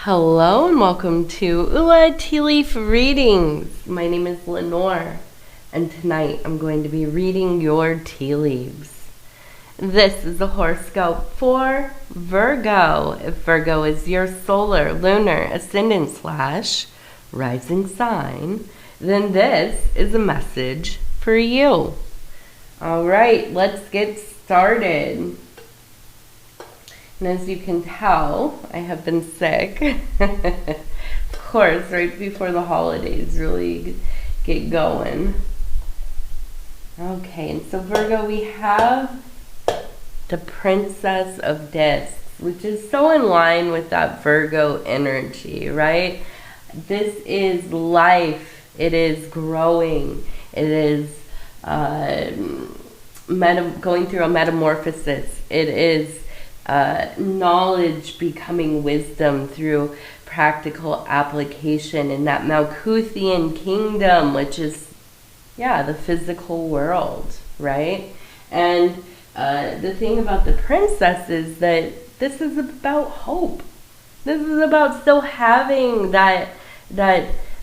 Hello and welcome to Tea Leaf Readings. My name is Lenor, and tonight I'm going to be reading your tea leaves. This is the horoscope for Virgo. If Virgo is your solar, lunar, ascendant / rising sign, then this is a message for you. All right, let's get started. And as you can tell, I have been sick. Of course, right before the holidays really get going. Okay, and so Virgo, we have the Princess of Discs, which is so in line with that Virgo energy, right? This is life. It is growing. It is going through a metamorphosis. It is knowledge becoming wisdom through practical application in that Malkuthian kingdom, which is, the physical world, right? And the thing about the princess is that this is about hope. This is about still having that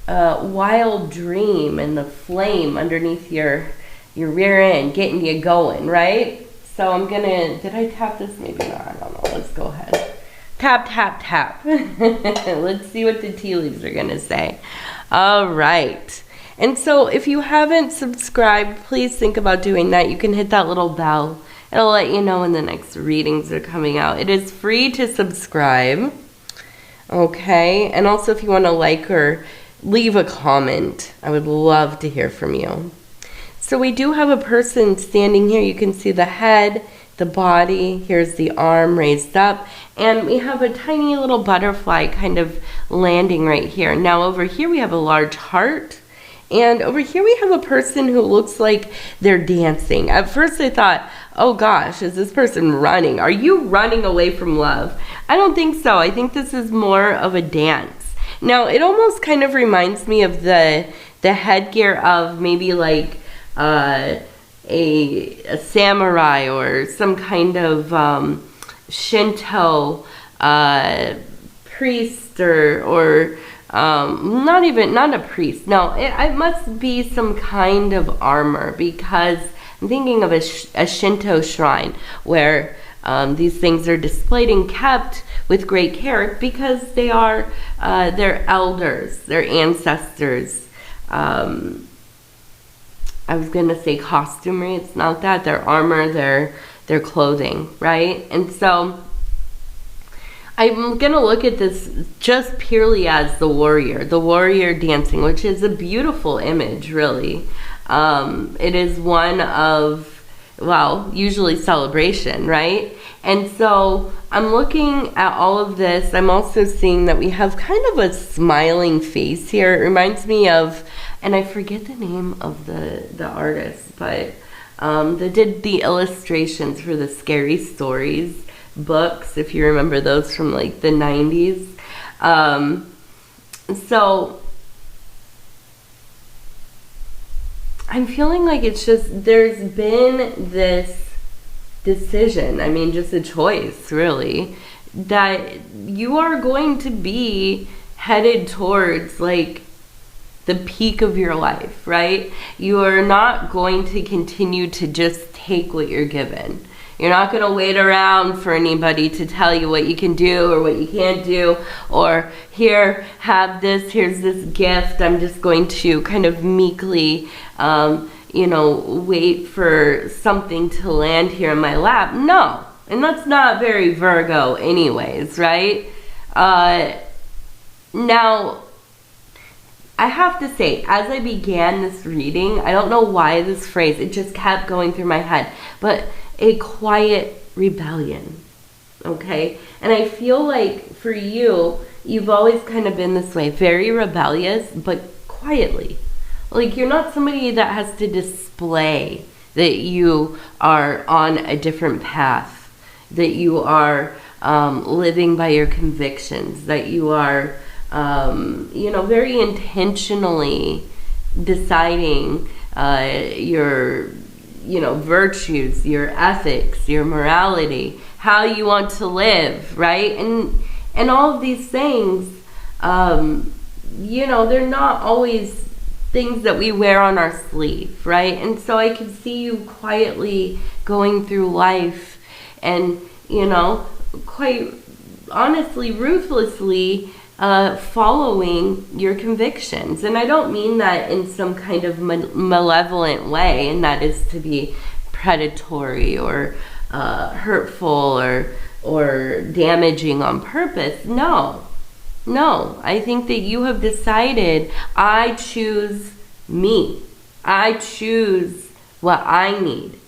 wild dream and the flame underneath your rear end, getting you going, right? So I'm gonna, did I tap this? Maybe not, I don't know. Let's go ahead. Tap, tap, tap. Let's see what the tea leaves are gonna say. All right. And so if you haven't subscribed, please think about doing that. You can hit that little bell. It'll let you know when the next readings are coming out. It is free to subscribe. Okay. And also if you want to like or leave a comment, I would love to hear from you. So we do have a person standing here. You can see the head, the body. Here's the arm raised up. And we have a tiny little butterfly kind of landing right here. Now over here we have a large heart. And over here we have a person who looks like they're dancing. At first I thought, oh gosh, is this person running? Are you running away from love? I don't think so. I think this is more of a dance. Now it almost kind of reminds me of the headgear of maybe like a samurai or some kind of Shinto priest or not a priest. No, it must be some kind of armor, because I'm thinking of a Shinto shrine where these things are displayed and kept with great care because they are their elders, their ancestors. I was going to say costumery. It's not that. Their armor, their clothing, right? And so I'm going to look at this just purely as the warrior dancing, which is a beautiful image, really. It is one of, usually celebration, right? And so I'm looking at all of this. I'm also seeing that we have kind of a smiling face here. It reminds me of, and I forget the name of the artist, but they did the illustrations for the Scary Stories books, if you remember those from like the 90s. So I'm feeling like it's just, there's been this decision, just a choice really, that you are going to be headed towards like the peak of your life, right? You are not going to continue to just take what you're given. You're not going to wait around for anybody to tell you what you can do or what you can't do, or here, have this, here's this gift. I'm just going to kind of meekly, wait for something to land here in my lap. No, and that's not very Virgo anyways, right? Now, I have to say, as I began this reading, I don't know why this phrase, it just kept going through my head, but a quiet rebellion, okay? And I feel like for you, you've always kind of been this way, very rebellious, but quietly. Like you're not somebody that has to display that you are on a different path, that you are living by your convictions, that you are very intentionally deciding your, virtues, your ethics, your morality, how you want to live, right? And all of these things, you know, they're not always things that we wear on our sleeve, right? And so I can see you quietly going through life and, you know, quite honestly, ruthlessly following your convictions. And I don't mean that in some kind of malevolent way, and that is to be predatory or hurtful or damaging on purpose. No, I think that you have decided, I choose me. I choose what I need.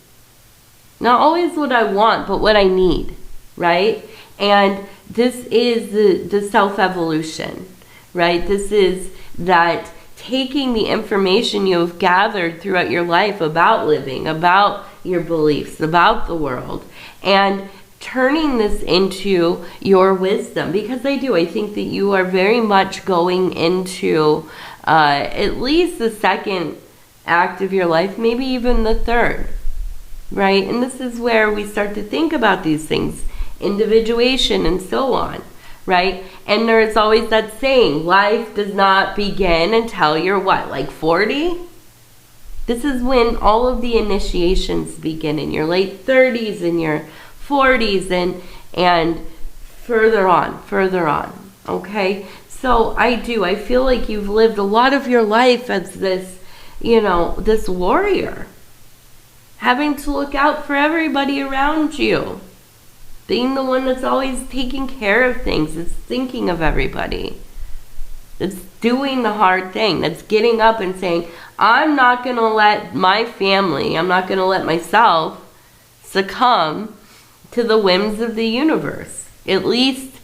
Not always what I want, but what I need, right? And this is the self-evolution, right? This is that taking the information you have gathered throughout your life about living, about your beliefs, about the world, and turning this into your wisdom. Because I think that you are very much going into at least the second act of your life, maybe even the third, right? And this is where we start to think about these things, individuation and so on, right? And there's always that saying, life does not begin until you're what, like 40? This is when all of the initiations begin, in your late 30s, in your 40s, and further on, okay? So I feel like you've lived a lot of your life as this, you know, this warrior, having to look out for everybody around you, being the one that's always taking care of things, that's thinking of everybody, that's doing the hard thing, that's getting up and saying, I'm not going to let my family, I'm not going to let myself succumb to the whims of the universe. At least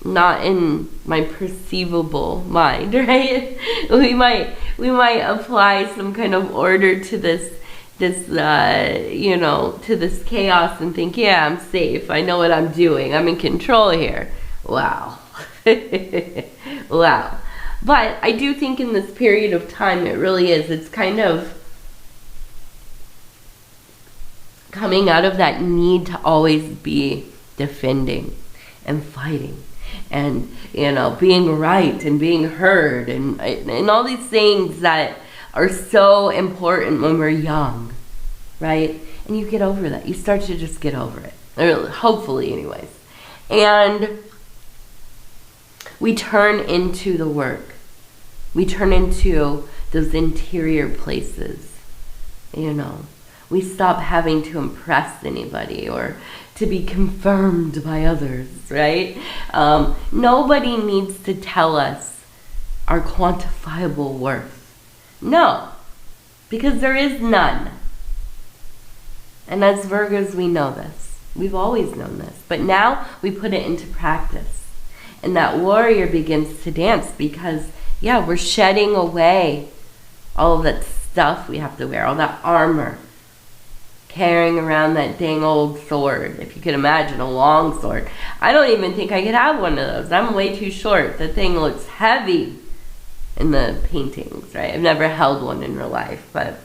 not in my perceivable mind, right? We might apply some kind of order to this you know, to this chaos and think, yeah, I'm safe. I know what I'm doing. I'm in control here. Wow. Wow. But I do think in this period of time, it really is. It's kind of coming out of that need to always be defending and fighting and, you know, being right and being heard and all these things that are so important when we're young, right? And you get over that. You start to just get over it. Or hopefully, anyways. And we turn into the work. We turn into those interior places, you know. We stop having to impress anybody or to be confirmed by others, right? Nobody needs to tell us our quantifiable worth. No, because there is none. And as Virgos, we know this. We've always known this. But now we put it into practice. And that warrior begins to dance because, yeah, we're shedding away all of that stuff we have to wear, all that armor. Carrying around that dang old sword, if you could imagine, a long sword. I don't even think I could have one of those. I'm way too short. The thing looks heavy in the paintings, right? I've never held one in real life, but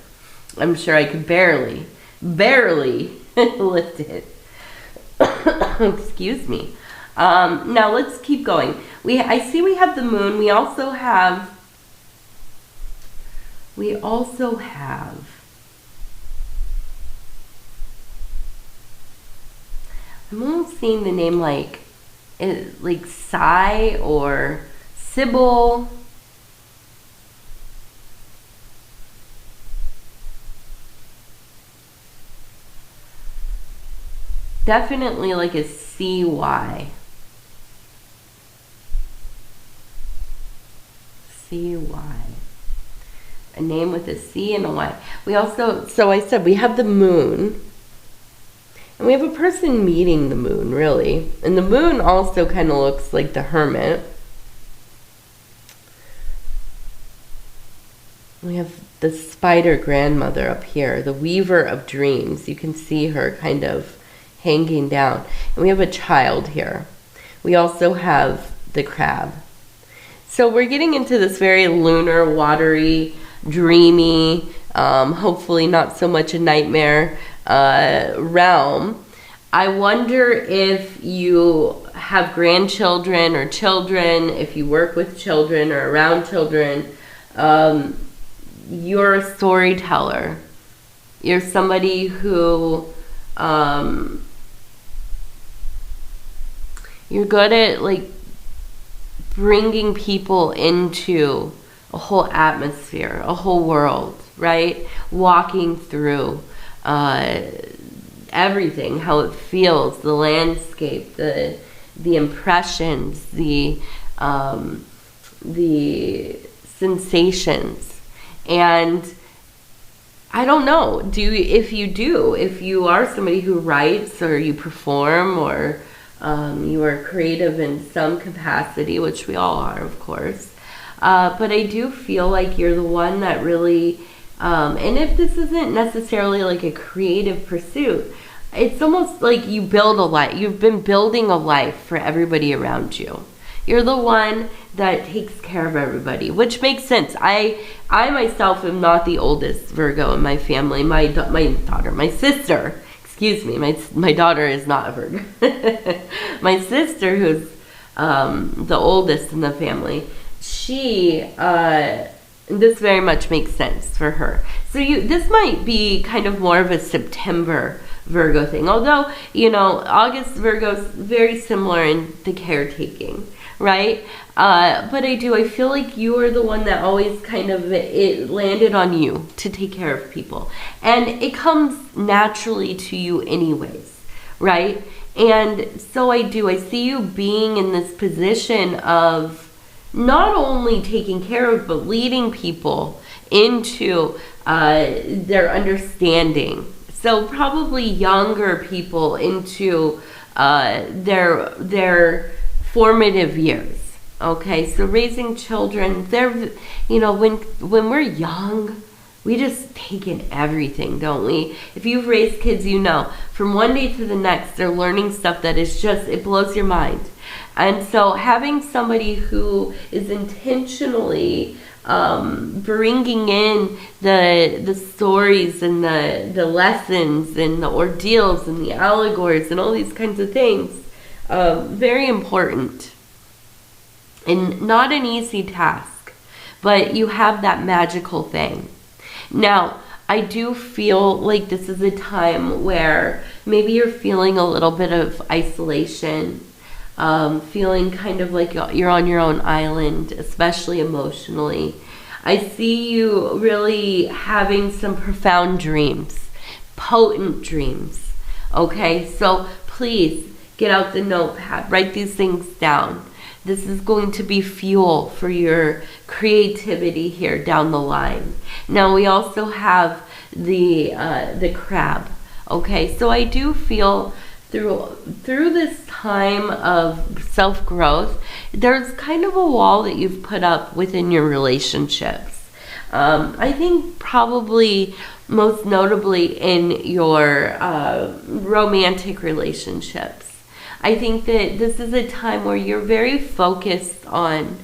I'm sure I could barely lift it. Excuse me. Now let's keep going. I see we have the moon. We also have I'm almost seeing the name like Sai or Sybil. Definitely like a CY. CY. A name with a C and a Y. We also, so I said we have the moon. And we have a person meeting the moon, really. And the moon also kind of looks like the hermit. We have the spider grandmother up here, the weaver of dreams. You can see her kind of hanging down. And we have a child here. We also have the crab. So we're getting into this very lunar, watery, dreamy, hopefully not so much a nightmare realm. I wonder if you have grandchildren or children, if you work with children or around children. You're a storyteller. You're somebody who you're good at like bringing people into a whole atmosphere, a whole world, right? Walking through everything, how it feels, the landscape, the impressions, the sensations. And I don't know, if you are somebody who writes or you perform or you are creative in some capacity, which we all are, of course. But I do feel like you're the one that really, and if this isn't necessarily like a creative pursuit, it's almost like you build a life. You've been building a life for everybody around you. You're the one that takes care of everybody, which makes sense. I myself am not the oldest Virgo in my family. My sister, excuse me, my daughter is not a Virgo. My sister, who's the oldest in the family, she, this very much makes sense for her. So this might be kind of more of a September Virgo thing. Although, August Virgo's very similar in the caretaking, right? But I feel like you are the one that always it landed on you to take care of people. And it comes naturally to you anyways, right? And so I see you being in this position of not only taking care of, but leading people into their understanding. So probably younger people into their formative years. Okay, so raising children, when we're young, we just take in everything, don't we? If you've raised kids, from one day to the next, they're learning stuff that is just, it blows your mind. And so having somebody who is intentionally bringing in the stories and the lessons and the ordeals and the allegories and all these kinds of things, very important. And not an easy task, but you have that magical thing. Now, I do feel like this is a time where maybe you're feeling a little bit of isolation, feeling kind of like you're on your own island, especially emotionally. I see you really having some profound dreams, potent dreams. Okay, so please get out the notepad, write these things down. This is going to be fuel for your creativity here down the line. Now we also have the crab. Okay, so I do feel through this time of self-growth, there's kind of a wall that you've put up within your relationships. I think probably most notably in your romantic relationships. I think that this is a time where you're very focused on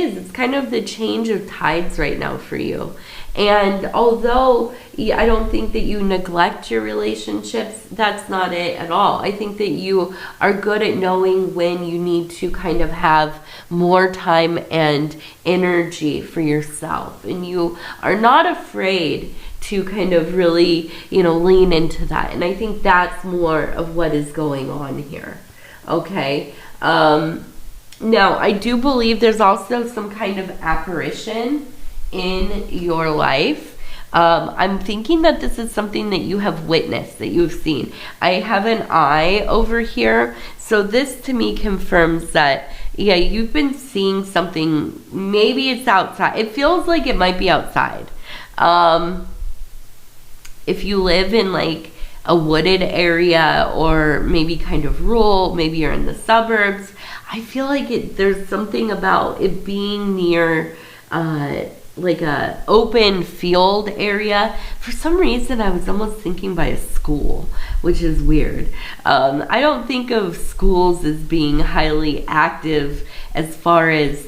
it's kind of the change of tides right now for you. And although I don't think that you neglect your relationships, that's not it at all. I think that you are good at knowing when you need to kind of have more time and energy for yourself. And you are not afraid to kind of really, lean into that. And I think that's more of what is going on here. Okay. Now, I do believe there's also some kind of apparition in your life. I'm thinking that this is something that you have witnessed, that you've seen. I have an eye over here. So this to me confirms that, you've been seeing something. Maybe it's outside. It feels like it might be outside. If you live in like a wooded area or maybe kind of rural, maybe you're in the suburbs, I feel like there's something about it being near like a open field area. For some reason, I was almost thinking by a school, which is weird. I don't think of schools as being highly active as far as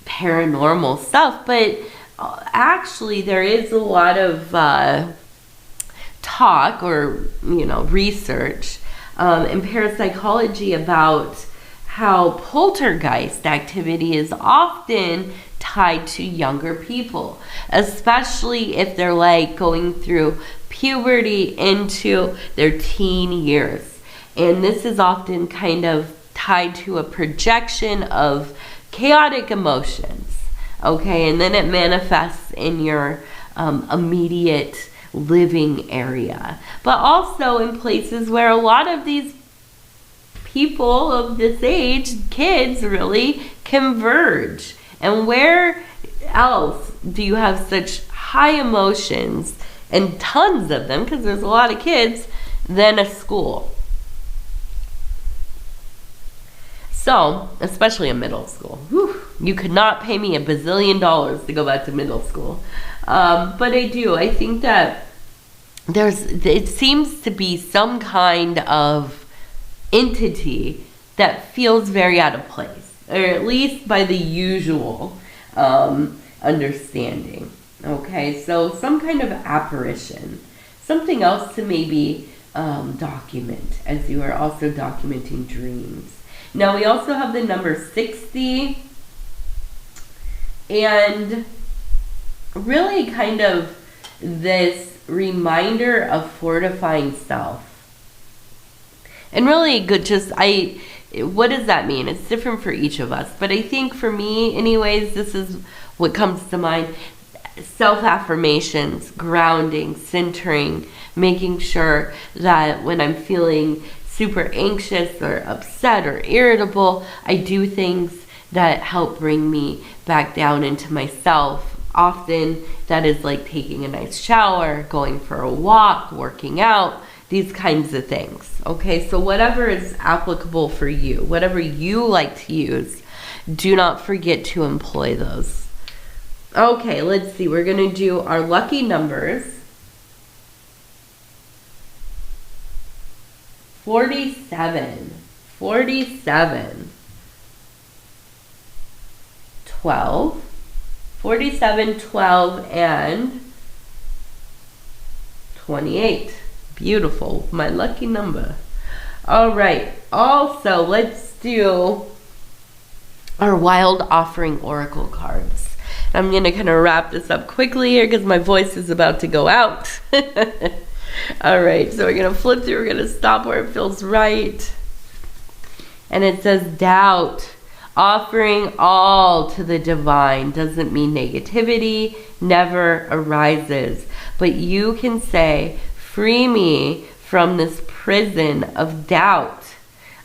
paranormal stuff, but actually there is a lot of talk or, research in parapsychology about how poltergeist activity is often tied to younger people, especially if they're like going through puberty into their teen years. And this is often kind of tied to a projection of chaotic emotions, okay? And then it manifests in your immediate living area, but also in places where a lot of these people of this age, kids really, converge. And where else do you have such high emotions and tons of them, because there's a lot of kids, than a school? So, especially a middle school. Whew, you could not pay me $1 bazillion to go back to middle school. But I do. I think that it seems to be some kind of entity that feels very out of place, or at least by the usual understanding. Okay, so some kind of apparition. Something else to maybe document, as you are also documenting dreams. Now we also have the number 60, and really kind of this reminder of fortifying self. And really good, what does that mean? It's different for each of us, but I think for me anyways, this is what comes to mind. Self-affirmations, grounding, centering, making sure that when I'm feeling super anxious or upset or irritable, I do things that help bring me back down into myself. Often that is like taking a nice shower, going for a walk, working out, these kinds of things. Okay, so whatever is applicable for you, whatever you like to use, do not forget to employ those. Okay, let's see. We're going to do our lucky numbers. 47, 12, 47, 12, and 28. Beautiful. My lucky number. All right. Also, let's do our wild offering oracle cards. I'm going to kind of wrap this up quickly here because my voice is about to go out. All right, so we're going to flip through. We're going to stop where it feels right. And it says doubt. Offering all to the divine doesn't mean negativity never arises. But you can say, free me from this prison of doubt.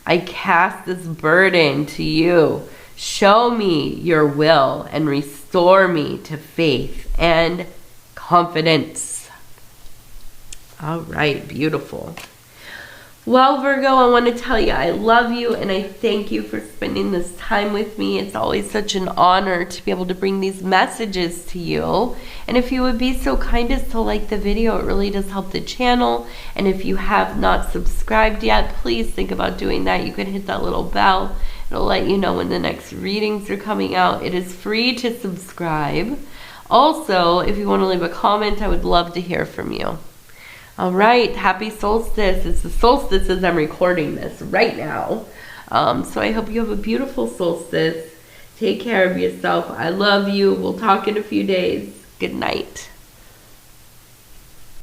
I cast this burden to you. Show me your will and restore me to faith and confidence. All right, beautiful. Well, Virgo, I want to tell you I love you and I thank you for spending this time with me. It's always such an honor to be able to bring these messages to you. And if you would be so kind as to like the video, it really does help the channel. And if you have not subscribed yet, please think about doing that. You can hit that little bell. It'll let you know when the next readings are coming out. It is free to subscribe. Also, if you want to leave a comment, I would love to hear from you. All right, happy solstice. It's the solstice as I'm recording this right now. So I hope you have a beautiful solstice. Take care of yourself. I love you. We'll talk in a few days. Good night.